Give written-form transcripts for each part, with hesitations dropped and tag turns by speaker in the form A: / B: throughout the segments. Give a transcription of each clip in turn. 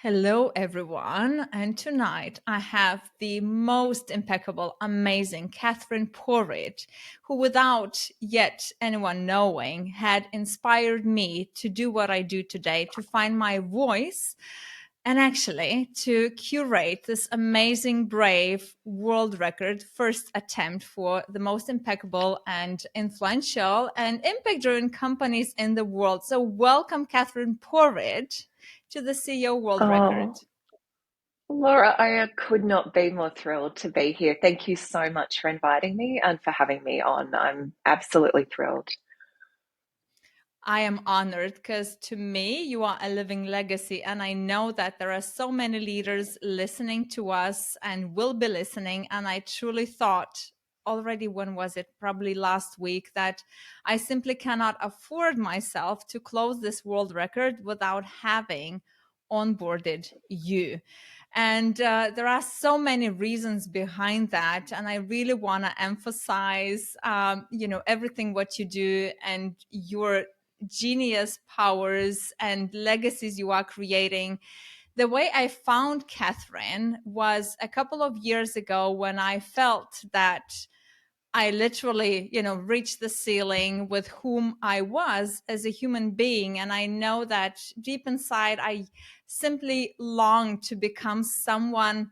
A: Hello, everyone. And tonight I have the most impeccable, amazing Kathryn Porritt, who, without yet anyone knowing, had inspired me to do what I do today, to find my voice and actually to curate this amazing, brave world record first attempt for the most impeccable and influential and impact driven companies in the world. So, welcome, Kathryn Porritt, to the CEO World Record.
B: Oh, Laura, I could not be more thrilled to be here. Thank you so much for inviting me and for having me on. I'm absolutely thrilled.
A: I am honored because to me, you are a living legacy. And I know that there are so many leaders listening to us and will be listening. And I truly thought already, when was it? Probably last week, that I simply cannot afford myself to close this world record without having onboarded you. And there are so many reasons behind that. And I really want to emphasize, everything what you do and your genius powers and legacies you are creating. The way I found Kathryn was a couple of years ago when I felt that I literally, reached the ceiling with whom I was as a human being. And I know that deep inside, I simply longed to become someone,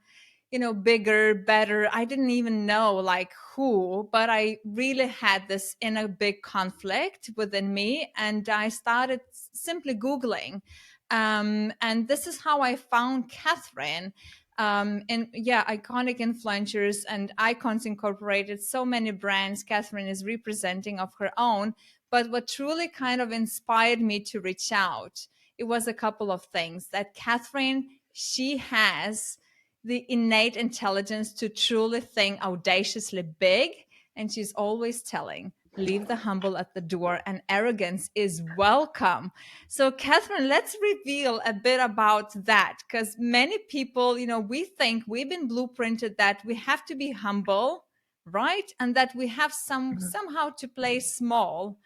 A: bigger, better. I didn't even know like who, but I really had this inner big conflict within me. And I started simply Googling. And this is how I found Kathryn. And yeah, iconic influencers and icons incorporated, so many brands Kathryn is representing of her own. But what truly kind of inspired me to reach out, it was a couple of things that Kathryn, she has the innate intelligence to truly think audaciously big. And she's always telling, leave the humble at the door and arrogance is welcome. So, Kathryn, let's reveal a bit about that because many people, we think we've been blueprinted that we have to be humble, right? And that we have
B: Mhm.
A: somehow to play small.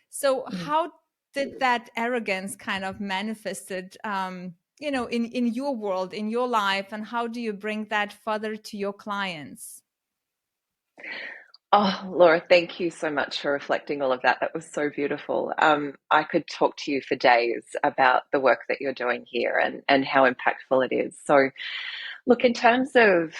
A: So,
B: Mm.
A: how did that arrogance kind of manifested, in your world, in your life, and how do you bring that further to your clients?
B: Oh, Laura, thank you so much for reflecting all of that. That was so beautiful. I could talk to you for days about the work that you're doing here and how impactful it is. So, look, in terms of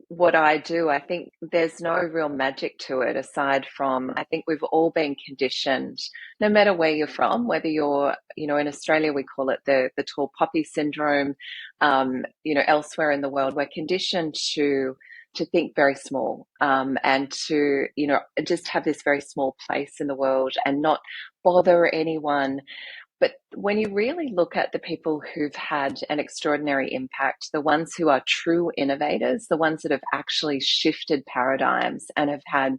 B: what I do, I think there's no real magic to it aside from I think we've all been conditioned, no matter where you're from, whether you're, in Australia, we call it the tall poppy syndrome, elsewhere in the world, we're conditioned to think very small and to, just have this very small place in the world and not bother anyone. But when you really look at the people who've had an extraordinary impact, the ones who are true innovators, the ones that have actually shifted paradigms and have had,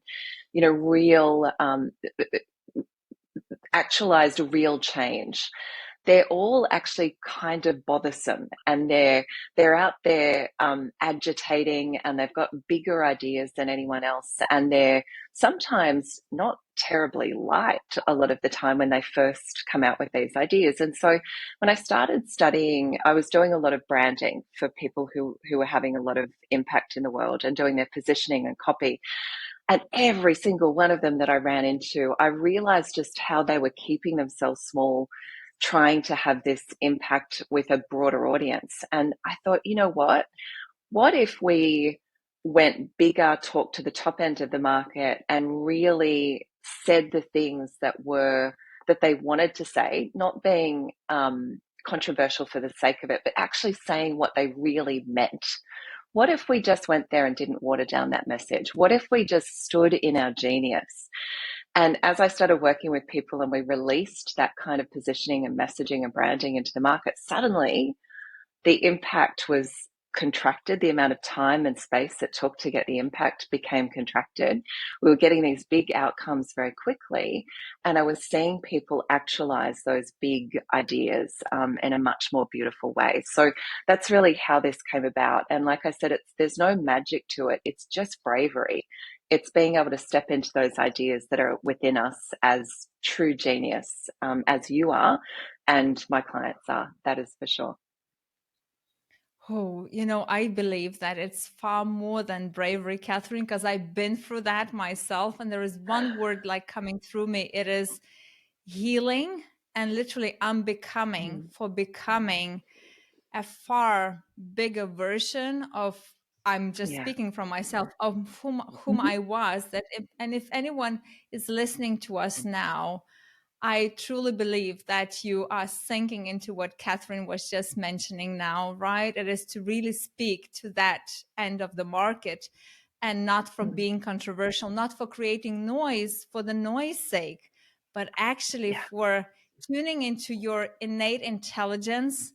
B: real, actualized real change, they're all actually kind of bothersome, and they're out there agitating, and they've got bigger ideas than anyone else, and they're sometimes not terribly liked a lot of the time when they first come out with these ideas. And so when I started studying, I was doing a lot of branding for people who were having a lot of impact in the world and doing their positioning and copy. And every single one of them that I ran into, I realized just how they were keeping themselves small, trying to have this impact with a broader audience. And I thought, you know what? What if we went bigger, talked to the top end of the market, and really said the things that they wanted to say, not being controversial for the sake of it, but actually saying what they really meant. What if we just went there and didn't water down that message? What if we just stood in our genius? And as I started working with people and we released that kind of positioning and messaging and branding into the market, suddenly the impact was contracted. The amount of time and space it took to get the impact became contracted. We were getting these big outcomes very quickly, and I was seeing people actualize those big ideas in a much more beautiful way. So that's really how this came about. And like I said, there's no magic to it. It's just bravery. It's being able to step into those ideas that are within us as true genius, as you are, and my clients are. That is for sure.
A: Oh, I believe that it's far more than bravery, Kathryn, because I've been through that myself. And there is one word like coming through me. It is healing. And literally, I'm becoming,
B: Mm.
A: for becoming a far bigger version of, I'm just
B: Yeah.
A: speaking from myself, of whom
B: Mhm.
A: I was. And if anyone is listening to us now, I truly believe that you are sinking into what Kathryn was just mentioning now, right? It is to really speak to that end of the market, and not for
B: Mm.
A: being controversial, not for creating noise for the noise sake, but actually
B: Yeah.
A: for tuning into your innate intelligence,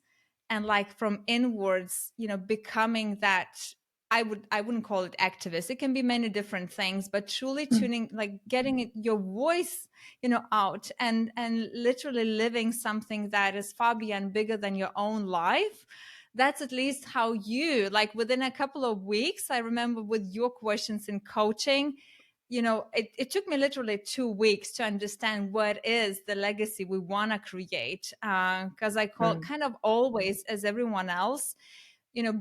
A: and like from inwards, becoming that. I wouldn't call it activist. It can be many different things, but truly
B: Mm.
A: tuning, like getting your voice out, and literally living something that is far beyond, bigger than your own life. That's at least how you, like, within a couple of weeks, I remember with your questions in coaching, it took me literally 2 weeks to understand what is the legacy we want to create, because I call
B: Mm.
A: kind of always, as everyone else,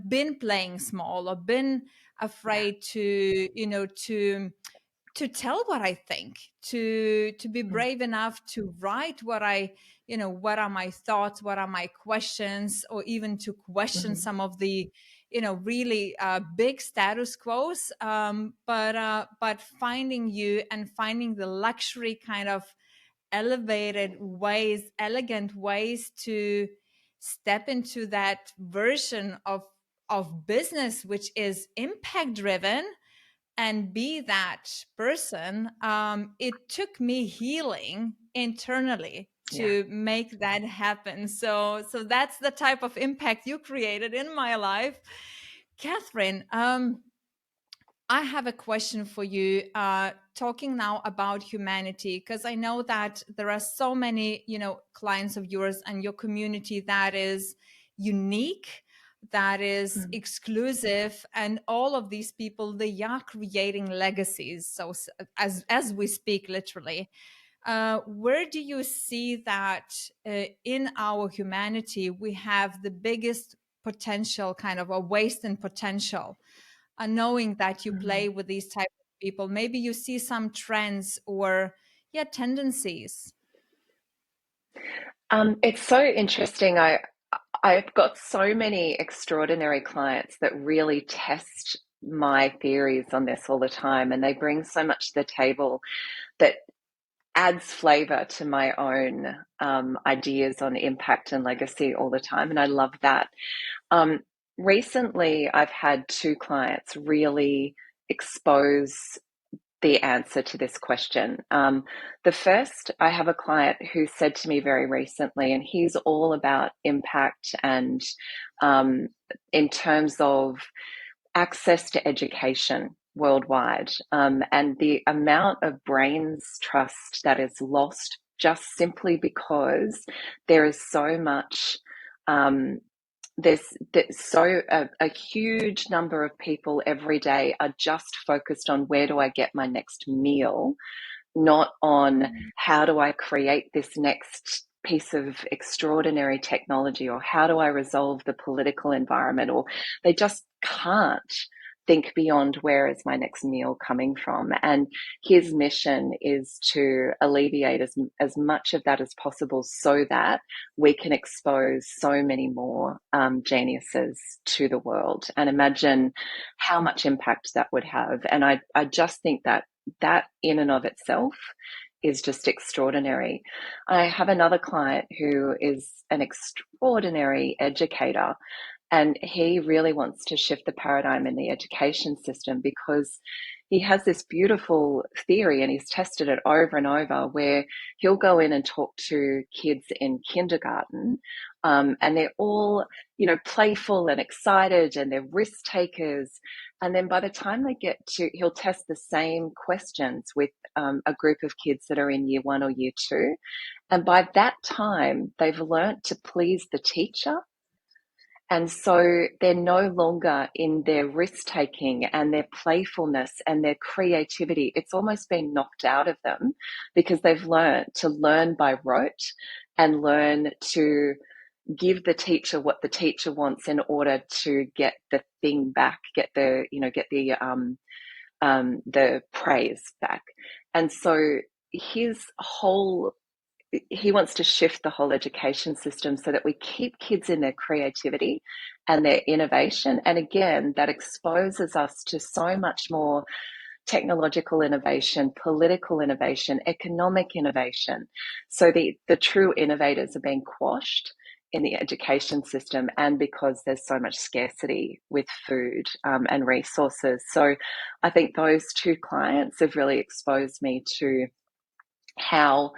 A: been playing small, or been
B: Yeah.
A: afraid to tell what I think, to be
B: Mm.
A: brave enough to write what are my thoughts, what are my questions, or even to question
B: Mhm.
A: some of the, really big status quos. But finding you, and finding the luxury kind of elevated ways, elegant ways to step into that version of business, which is impact driven, and be that person. It took me healing internally
B: Yeah.
A: to make that happen. So that's the type of impact you created in my life, Kathryn. I have a question for you, talking now about humanity, because I know that there are so many, clients of yours and your community that is unique, that is
B: Mm.
A: exclusive, and all of these people, they are creating legacies. So as we speak, literally, where do you see that in our humanity we have the biggest potential, kind of a waste and potential? Knowing that you
B: Mm.
A: play with these type of people, maybe you see some trends or, yeah, tendencies.
B: It's so interesting. I've got so many extraordinary clients that really test my theories on this all the time, and they bring so much to the table that adds flavor to my own ideas on impact and legacy all the time, and I love that. Um, Recently, I've had two clients really expose the answer to this question. The first, I have a client who said to me very recently, and he's all about impact and um, in terms of access to education worldwide, and the amount of brains trust that is lost just simply because there is so much. Um, there's so a huge number of people every day are just focused on where do I get my next meal, not on how do I create this next piece of extraordinary technology, or how do I resolve the political environment, or they just can't think beyond where is my next meal coming from. And his mission is to alleviate as much of that as possible so that we can expose so many more geniuses to the world, and imagine how much impact that would have. And I just think that that in and of itself is just extraordinary. I have another client who is an extraordinary educator, and he really wants to shift the paradigm in the education system because he has this beautiful theory, and he's tested it over and over, where he'll go in and talk to kids in kindergarten, and they're all, playful and excited, and they're risk takers. And then by the time they get to, he'll test the same questions with a group of kids that are in year one or year two. And by that time, they've learnt to please the teacher, and so they're no longer in their risk taking and their playfulness and their creativity. It's almost been knocked out of them because they've learned to learn by rote and learn to give the teacher what the teacher wants in order to get the thing back, get the the praise back. And so his whole he wants to shift the whole education system so that we keep kids in their creativity and their innovation. And again, that exposes us to so much more technological innovation, political innovation, economic innovation. So the true innovators are being quashed in the education system, and because there's so much scarcity with food and resources. So I think those two clients have really exposed me to how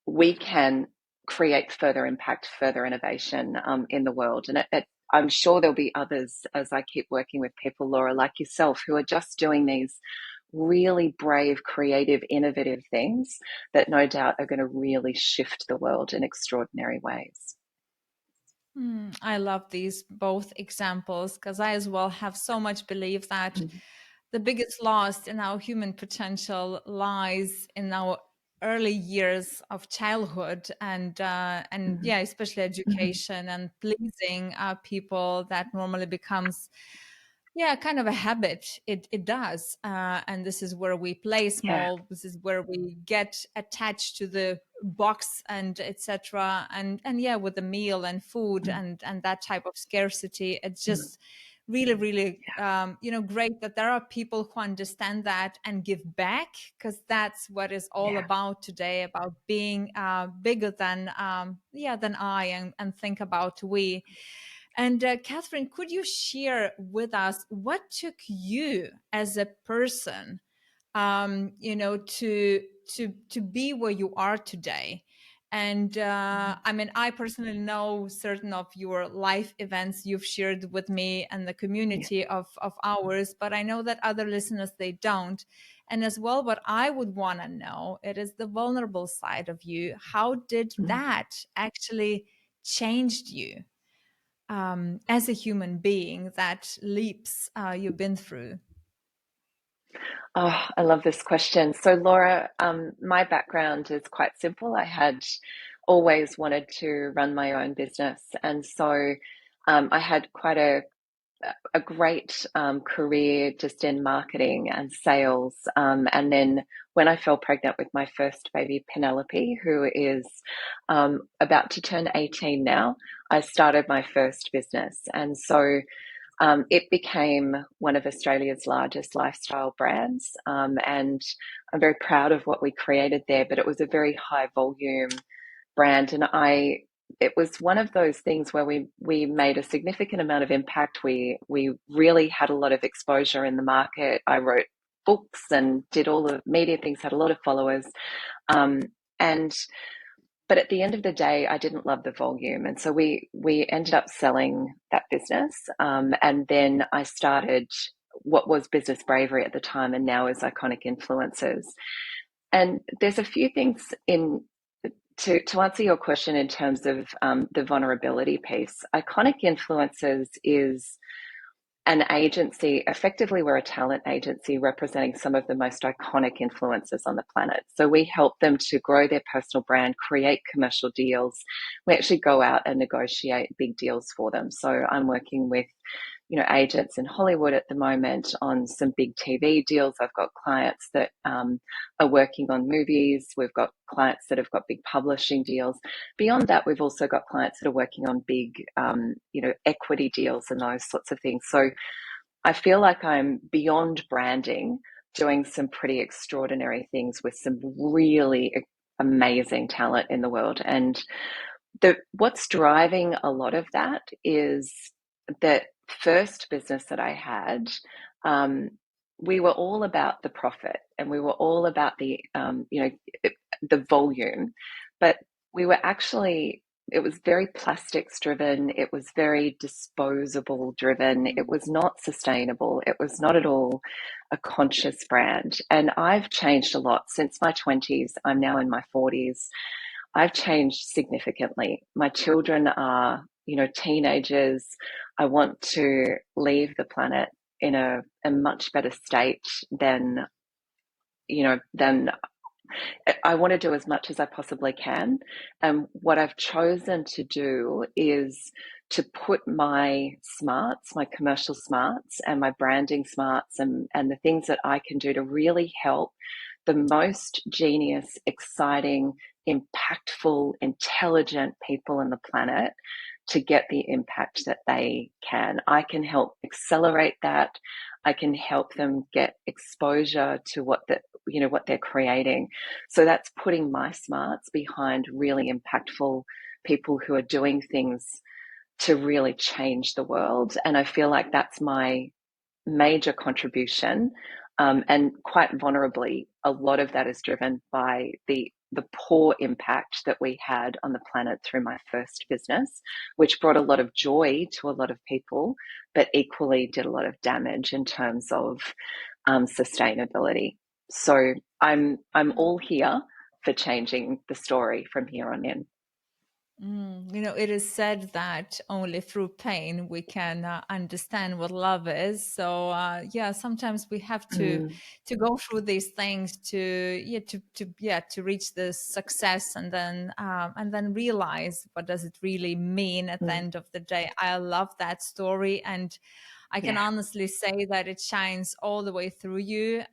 B: we can create further impact, further innovation in the world. And I'm sure there'll be others as I keep working with people, Laura, like yourself, who are just doing these really brave, creative, innovative things that no doubt are going to really shift the world in extraordinary ways.
A: I love these both examples because I as well have so much belief that the biggest loss in our human potential lies in our early years of childhood, and yeah, especially education and pleasing people. That normally becomes, yeah, kind of a habit. It does, and this is where we play
B: Yeah.
A: small. This is where we get attached to the box and etc. And yeah, with the meal and food and that type of scarcity, it's just really great that there are people who understand that and give back, because that's what is all
B: Yeah.
A: about today, about being bigger than than I, and think about we. And Kathryn, could you share with us what took you as a person, to be where you are today? And I mean, I personally know certain of your life events you've shared with me and the
B: Yeah.
A: community of ours, but I know that other listeners, they don't. And as well, what I would want to know, it is the vulnerable side of you. How did that actually changed you as a human being, that leaps you've been through?
B: Oh, I love this question. So, Laura, my background is quite simple. I had always wanted to run my own business, and so I had quite a great career just in marketing and sales. And then when I fell pregnant with my first baby, Penelope, who is about to turn 18 now, I started my first business. And so it became one of Australia's largest lifestyle brands. And I'm very proud of what we created there, but it was a very high volume brand. And it was one of those things where we made a significant amount of impact. We really had a lot of exposure in the market. I wrote books and did all the media things, had a lot of followers. Um, and but at the end of the day, I didn't love the volume, and so we ended up selling that business. And then I started what was Business Bravery at the time, and now is Iconic Influencers. And there's a few things in to answer your question in terms of the vulnerability piece. Iconic Influencers is an agency. Effectively, we're a talent agency representing some of the most iconic influencers on the planet. So we help them to grow their personal brand, create commercial deals. We actually go out and negotiate big deals for them. So I'm working with agents in Hollywood at the moment on some big TV deals. I've got clients that are working on movies. We've got clients that have got big publishing deals. Beyond that, we've also got clients that are working on big, equity deals and those sorts of things. So I feel like I'm beyond branding, doing some pretty extraordinary things with some really amazing talent in the world. And what's driving a lot of that is that first business that I had, we were all about the profit, and we were all about the volume, but we were actually, it was very plastics driven. It was very disposable driven. It was not sustainable. It was not at all a conscious brand. And I've changed a lot since my 20s. I'm now in my 40s. I've changed significantly. My children are, teenagers. I want to leave the planet in a much better state than I want to do as much as I possibly can. And what I've chosen to do is to put my smarts, my commercial smarts and my branding smarts and the things that I can do to really help the most genius, exciting, impactful, intelligent people on the planet to get the impact that they can. I can help accelerate that. I can help them get exposure to what they're creating. So that's putting my smarts behind really impactful people who are doing things to really change the world. And I feel like that's my major contribution. And quite vulnerably, a lot of that is driven by the poor impact that we had on the planet through my first business, which brought a lot of joy to a lot of people, but equally did a lot of damage in terms of sustainability. So I'm all here for changing the story from here on in.
A: It is said that only through pain we can understand what love is. So yeah, sometimes we have
B: Mm,
A: to go through these things to reach this success, and then realize what does it really mean at the
B: mm,
A: end of the day. I love that story, and I can
B: yeah.
A: honestly say that it shines all the way through you,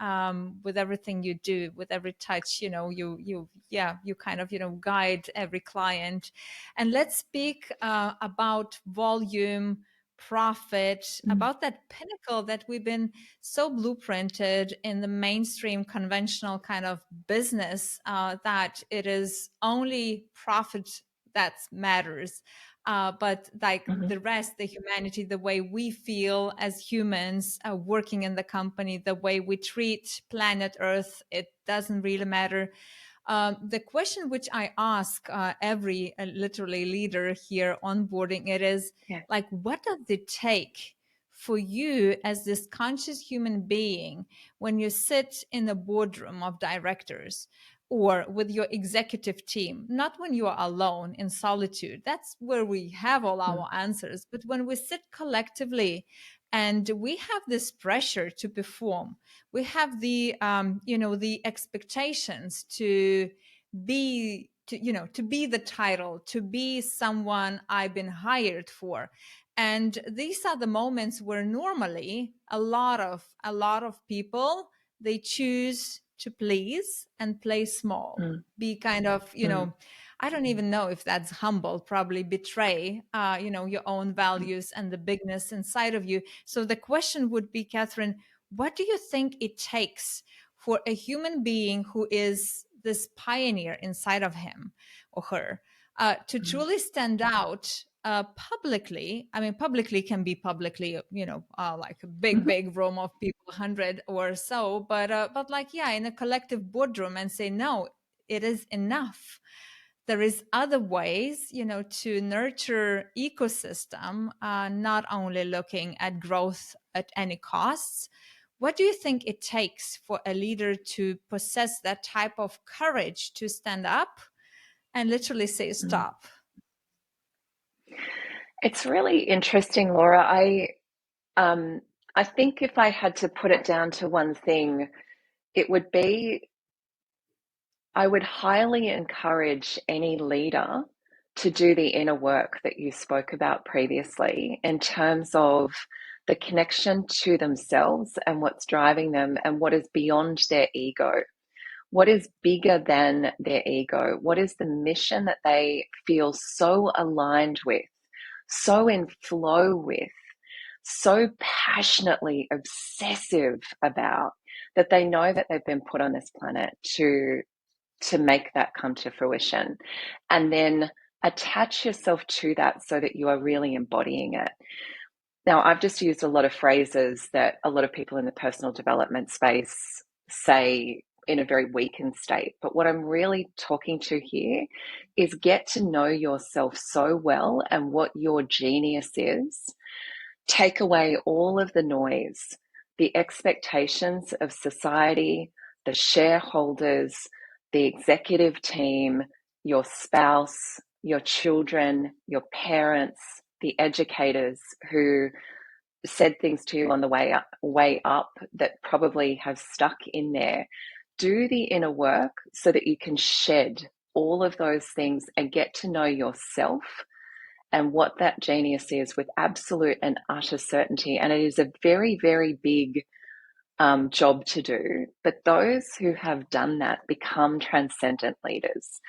A: with everything you do, with every touch. You kind of guide every client. And let's speak about volume, profit,
B: Mm,
A: about that pinnacle that we've been so blueprinted in the mainstream conventional kind of business, that it is only profit that matters. But like
B: mhm,
A: the rest, the humanity, the way we feel as humans working in the company, the way we treat planet Earth, it doesn't really matter. The question which I ask every literally leader here onboarding, it is
B: yeah.
A: like, what does it take for you as this conscious human being when you sit in a boardroom of directors or with your executive team, not when you are alone in solitude, that's where we have all
B: Mm,
A: our answers, but when we sit collectively and we have this pressure to perform, we have the expectations to be the title, to be someone I've been hired for. And these are the moments where normally a lot of people, they choose to please and play small,
B: mm,
A: be kind of,
B: mm,
A: I don't even know if that's humble, probably betray your own
B: mm,
A: values and the bigness inside of you. So the question would be, Kathryn, what do you think it takes for a human being who is this pioneer inside of him or her to
B: mm,
A: truly stand out publicly? I mean, publicly can be publicly, like a big,
B: mhm,
A: big room of people, 100 or so, but like, yeah, in a collective boardroom and say, no, it is enough. There is other ways, to nurture ecosystem, not only looking at growth at any costs. What do you think it takes for a leader to possess that type of courage to stand up and literally say
B: mm.
A: stop?
B: It's really interesting, Laura. Um, I think if I had to put it down to one thing, it would be I would highly encourage any leader to do the inner work that you spoke about previously in terms of the connection to themselves and what's driving them and what is beyond their ego. What is bigger than their ego? What is the mission that they feel so aligned with, so in flow with, so passionately obsessive about, that they know that they've been put on this planet to make that come to fruition, and then attach yourself to that so that you are really embodying it. Now, I've just used a lot of phrases that a lot of people in the personal development space say in a very weakened state. But what I'm really talking to here is get to know yourself so well and what your genius is. Take away all of the noise, the expectations of society, the shareholders, the executive team, your spouse, your children, your parents, the educators who said things to you on the way up that probably have stuck in there. do the inner work so that you can shed all of those things and get to know yourself and what that genius is with absolute and utter certainty. And it is a very, very big job to do. But those who have done that become transcendent leaders.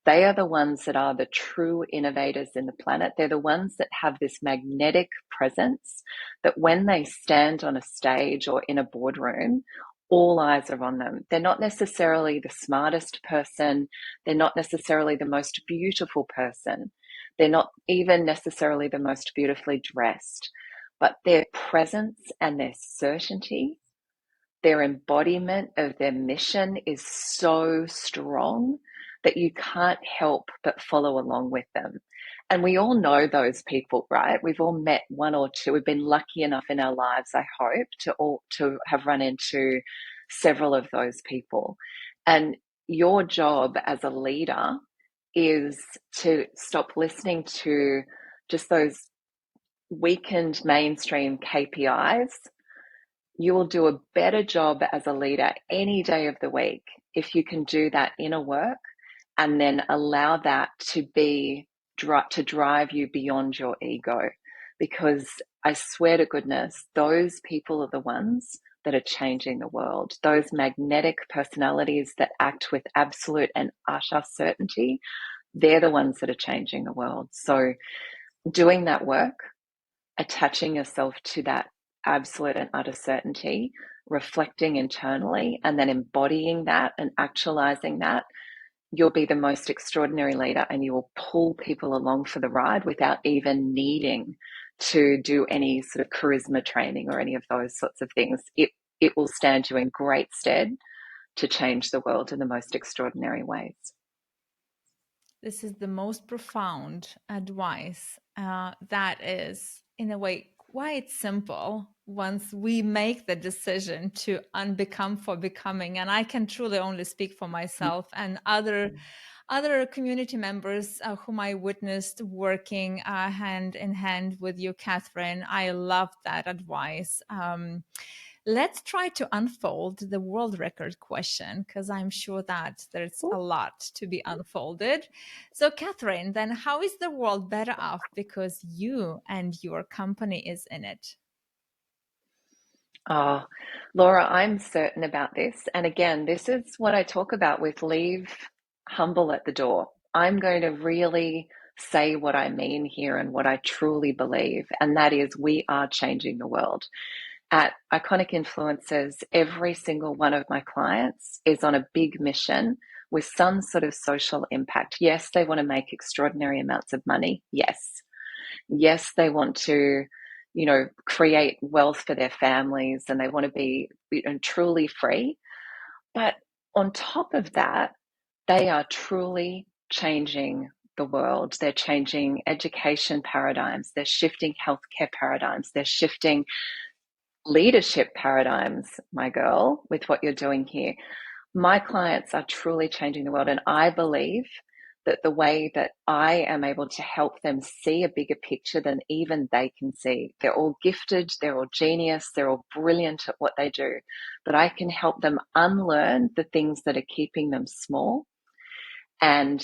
B: They are the ones that are the true innovators in the planet. They're the ones that have this magnetic presence that when they stand on a stage or in a boardroom, all eyes are on them. They're not necessarily the smartest person. They're not necessarily the most beautiful person. They're not even necessarily the most beautifully dressed, but their presence and their certainty, their embodiment of their mission is so strong that you can't help but follow along with them. And we all know those people, right? We've all met one or two. We've been lucky enough in our lives, I hope, to have run into several of those people. And your job as a leader is to stop listening to just those weakened mainstream KPIs. You will do a better job as a leader any day of the week if you can do that inner work and then allow that to drive you beyond your ego. Because I swear to goodness, those people are the ones that are changing the world. Those magnetic personalities that act with absolute and utter certainty, they're the ones that are changing the world. So doing that work, attaching yourself to that absolute and utter certainty, reflecting internally, and then embodying that and actualizing that, you'll be the most extraordinary leader and you will pull people along for the ride without even needing to do any sort of charisma training or any of those sorts of things. It will stand you in great stead to change the world in the most extraordinary ways.
A: This is the most profound advice that is, in a way, quite simple once we make the decision to unbecome for becoming. And I can truly only speak for myself and other community members whom I witnessed working hand in hand with you, Kathryn. I love that advice. Let's try to unfold the world record question, because I'm sure that there's a lot to be unfolded. So, Kathryn, then how is the world better off because you and your company is in it?
B: Oh, Laura, I'm certain about this. And again, this is what I talk about with leave humble at the door. I'm going to really say what I mean here and what I truly believe. And that is, we are changing the world. At Iconic Influencers, every single one of my clients is on a big mission with some sort of social impact. Yes, they want to make extraordinary amounts of money. Yes. Yes, they want to, create wealth for their families and they want to be truly free. But on top of that, they are truly changing the world. They're changing education paradigms. They're shifting healthcare paradigms. They're shifting leadership paradigms, my girl, with what you're doing here. My clients are truly changing the world. And I believe that the way that I am able to help them see a bigger picture than even they can see. They're all gifted, they're all genius, they're all brilliant at what they do. But I can help them unlearn the things that are keeping them small and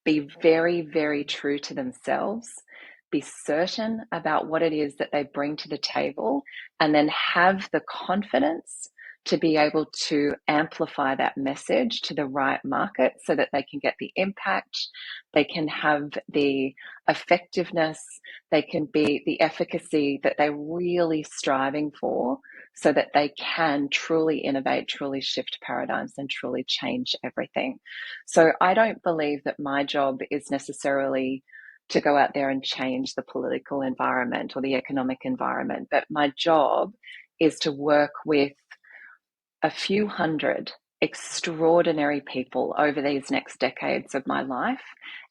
B: be very, very true to themselves, be certain about what it is that they bring to the table, and then have the confidence to be able to amplify that message to the right market so that they can get the impact, they can have the effectiveness, they can be the efficacy that they're really striving for so that they can truly innovate, truly shift paradigms, and truly change everything. So I don't believe that my job is necessarily to go out there and change the political environment or the economic environment, but my job is to work with a few hundred extraordinary people over these next decades of my life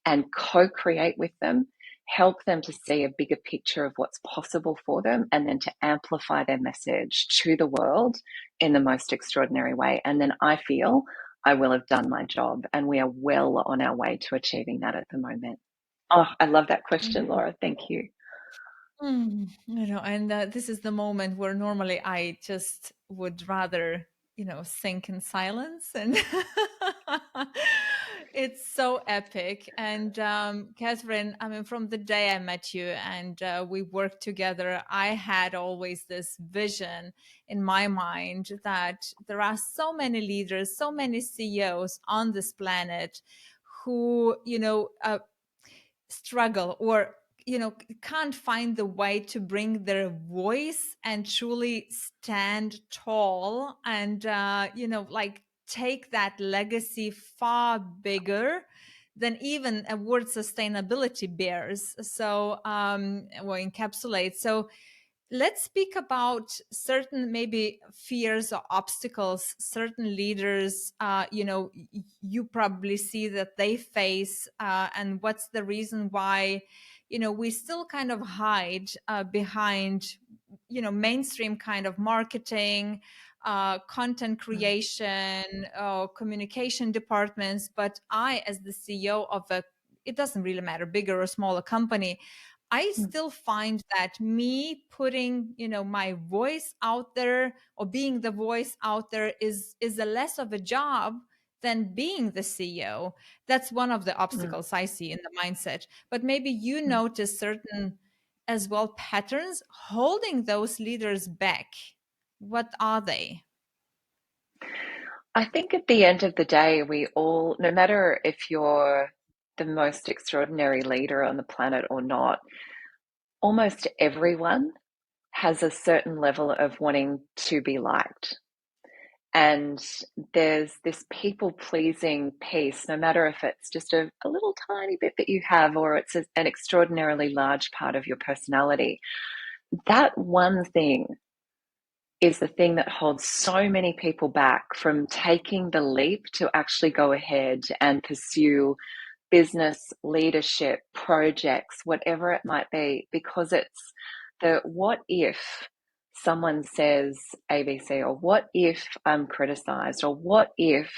B: and co-create with them, help them to see a bigger picture of what's possible for them, and then to amplify their message to the world in the most extraordinary way. And then I feel I will have done my job, and we are well on our way to achieving that at the moment. Oh, I love that question, Laura. Thank you.
A: And this is the moment where normally I just would rather sink in silence. And it's so epic. And Kathryn, I mean, from the day I met you and we worked together, I had always this vision in my mind that there are so many leaders, so many CEOs on this planet who, struggle or can't find the way to bring their voice and truly stand tall and like take that legacy far bigger than even a word sustainability bears, so or encapsulates. So let's speak about certain maybe fears or obstacles certain leaders you probably see that they face, and what's the reason why we still kind of hide behind mainstream kind of marketing, content creation, communication departments. But I, as the CEO of a, it doesn't really matter, bigger or smaller company, I still find that me putting, my voice out there or being the voice out there is a less of a job than being the CEO. That's one of the
B: Mm.
A: obstacles I see in the mindset. But maybe you
B: Mm.
A: notice certain as well patterns holding those leaders back. What are they?
B: I think at the end of the day, we all, no matter if you're the most extraordinary leader on the planet or not, almost everyone has a certain level of wanting to be liked. And there's this people pleasing piece, no matter if it's just a little tiny bit that you have or it's an extraordinarily large part of your personality. That one thing is the thing that holds so many people back from taking the leap to actually go ahead and pursue business, leadership, projects, whatever it might be, because it's the what if someone says ABC, or what if I'm criticized, or what if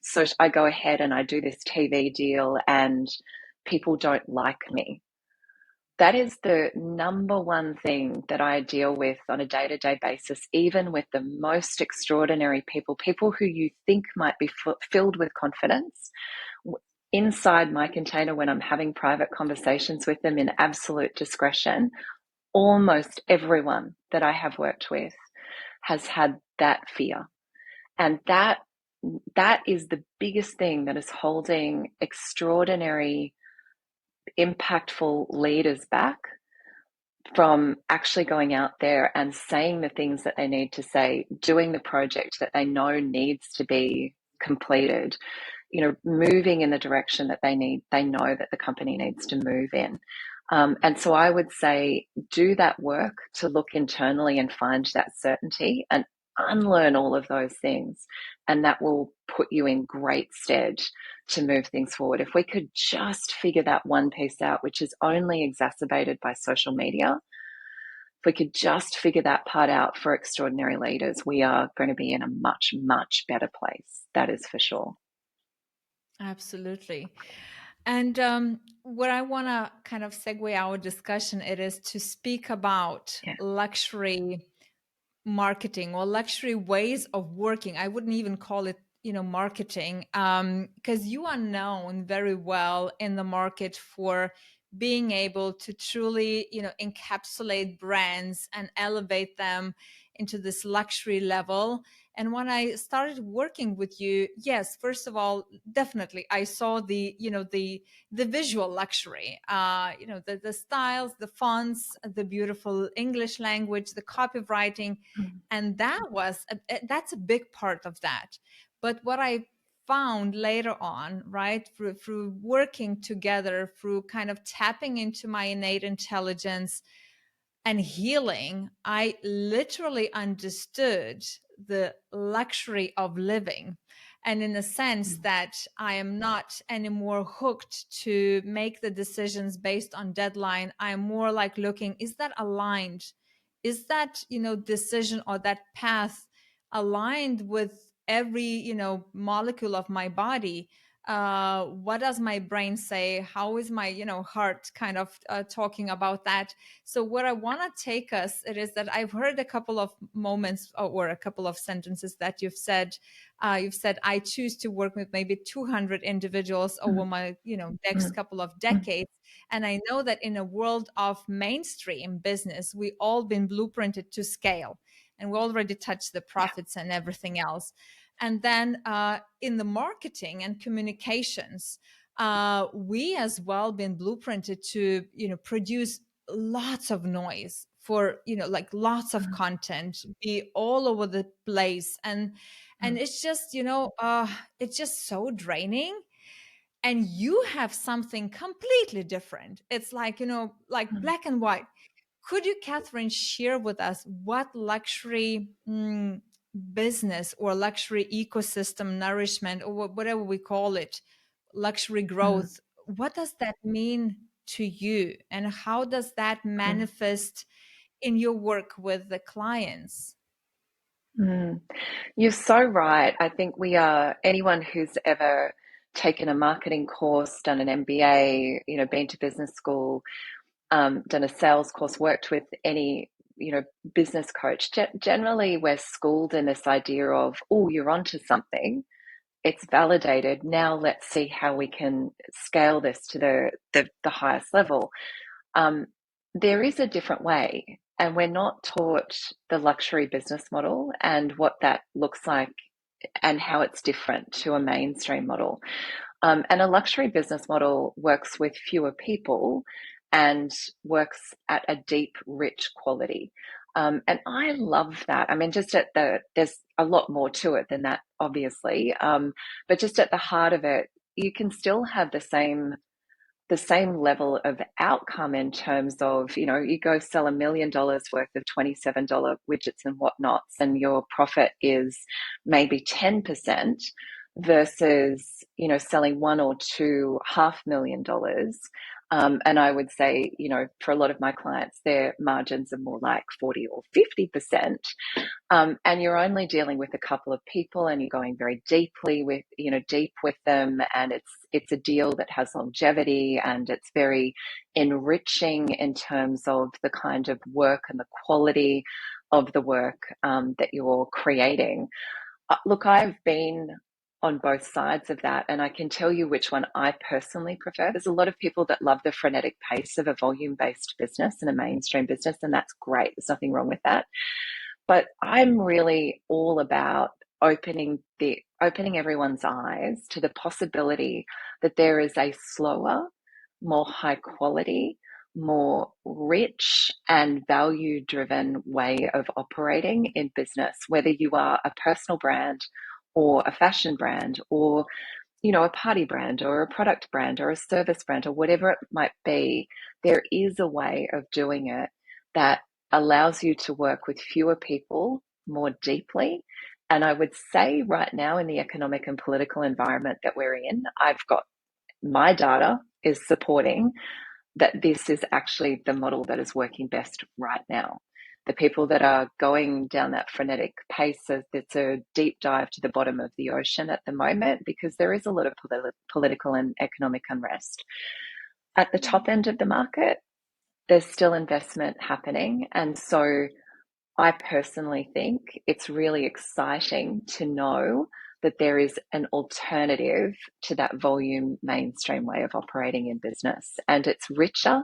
B: so I go ahead and I do this TV deal and people don't like me. That is the number one thing that I deal with on a day-to-day basis, even with the most extraordinary people, people who you think might be filled with confidence. Inside my container, when I'm having private conversations with them in absolute discretion, almost everyone that I have worked with has had that fear. And that is the biggest thing that is holding extraordinary, impactful leaders back from actually going out there and saying the things that they need to say, doing the project that they know needs to be completed, moving in the direction that they know that the company needs to move in. And so I would say do that work to look internally and find that certainty and unlearn all of those things. And that will put you in great stead to move things forward. If we could just figure that one piece out, which is only exacerbated by social media, if we could just figure that part out for extraordinary leaders, we are going to be in a much, much better place. That is for sure.
A: Absolutely. And where I want to kind of segue our discussion, it is to speak about
B: Yeah.
A: luxury marketing or luxury ways of working. I wouldn't even call it, marketing, because you are known very well in the market for being able to truly, encapsulate brands and elevate them into this luxury level. And when I started working with you, yes, first of all, definitely I saw the, the visual luxury, the styles, the fonts, the beautiful English language, the copywriting. And that's a big part of that. But what I found later on, right, through working together, through kind of tapping into my innate intelligence and healing, I literally understood the luxury of living. And in the sense that I am not anymore hooked to make the decisions based on deadline. I am more like looking, is that aligned? Is that, decision or that path aligned with every, molecule of my body? what does my brain say? How is my, heart kind of talking about that? So where I want to take us, it is that I've heard a couple of moments or a couple of sentences that you've said. You've said, I choose to work with maybe 200 individuals over my, next couple of decades. And I know that in a world of mainstream business, we all been blueprinted to scale, and we already touched the profits and everything else. And then in the marketing and communications, we as well been blueprinted to, produce lots of noise for, like lots of content, be all over the place. And it's just, it's just so draining. And you have something completely different. It's like, like black and white. Could you, Kathryn, share with us what luxury business or luxury ecosystem nourishment, or whatever we call it, luxury growth, what does that mean to you? And how does that manifest in your work with the clients?
B: You're so right. I think anyone who's ever taken a marketing course, done an MBA, been to business school, done a sales course, worked with any, business coach. Generally, we're schooled in this idea of, oh, you're onto something. It's validated. Now let's see how we can scale this to the highest level. There is a different way, and we're not taught the luxury business model and what that looks like and how it's different to a mainstream model. And a luxury business model works with fewer people and works at a deep, rich quality. And I love that. I mean, there's a lot more to it than that, obviously. But just at the heart of it, you can still have the same level of outcome in terms of, you go sell $1 million worth of $27 widgets and whatnots, and your profit is maybe 10% versus, selling one or two $500,000. And I would say, for a lot of my clients, their margins are more like 40 or 50%. And you're only dealing with a couple of people, and you're going very deep with them, and it's a deal that has longevity, and it's very enriching in terms of the kind of work and the quality of the work that you're creating. Look, I've been on both sides of that, and I can tell you which one I personally prefer. There's a lot of people that love the frenetic pace of a volume-based business and a mainstream business, and that's great. There's nothing wrong with that. But I'm really all about opening everyone's eyes to the possibility that there is a slower, more high quality, more rich and value driven way of operating in business, whether you are a personal brand or a fashion brand or, a party brand or a product brand or a service brand or whatever it might be. There is a way of doing it that allows you to work with fewer people more deeply. And I would say right now, in the economic and political environment that we're in, I've got my data is supporting that this is actually the model that is working best right now. The people that are going down that frenetic pace, it's a deep dive to the bottom of the ocean at the moment, because there is a lot of political and economic unrest. At the top end of the market, there's still investment happening. And so I personally think it's really exciting to know that there is an alternative to that volume mainstream way of operating in business. And it's richer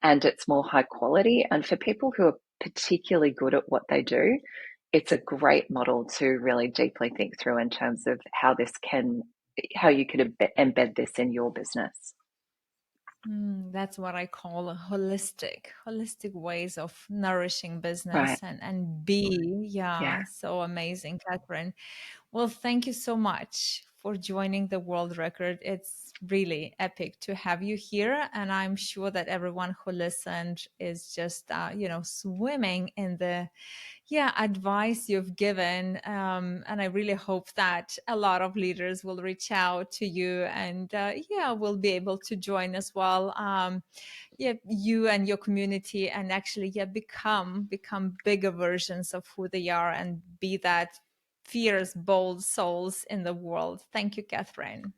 B: and it's more high quality. And for people who are particularly good at what they do, it's a great model to really deeply think through in terms of how you could embed this in your business.
A: That's what I call a holistic ways of nourishing
B: Right.
A: business and be.
B: Yeah.
A: Yeah, so amazing, Kathryn. Well, thank you so much for joining the world record. It's really epic to have you here. And I'm sure that everyone who listened is just, swimming in the advice you've given. And I really hope that a lot of leaders will reach out to you and will be able to join as well. You and your community, and actually become bigger versions of who they are and be that fierce, bold souls in the world. Thank you, Kathryn.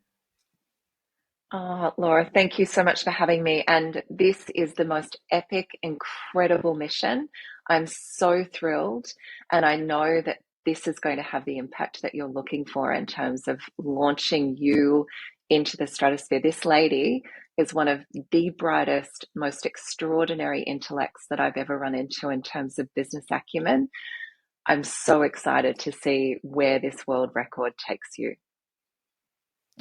B: Laura, thank you so much for having me. And this is the most epic, incredible mission. I'm so thrilled. And I know that this is going to have the impact that you're looking for in terms of launching you into the stratosphere. This lady is one of the brightest, most extraordinary intellects that I've ever run into in terms of business acumen. I'm so excited to see where this world record takes you.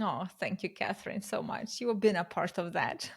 A: Oh, thank you, Kathryn, so much. You have been a part of that.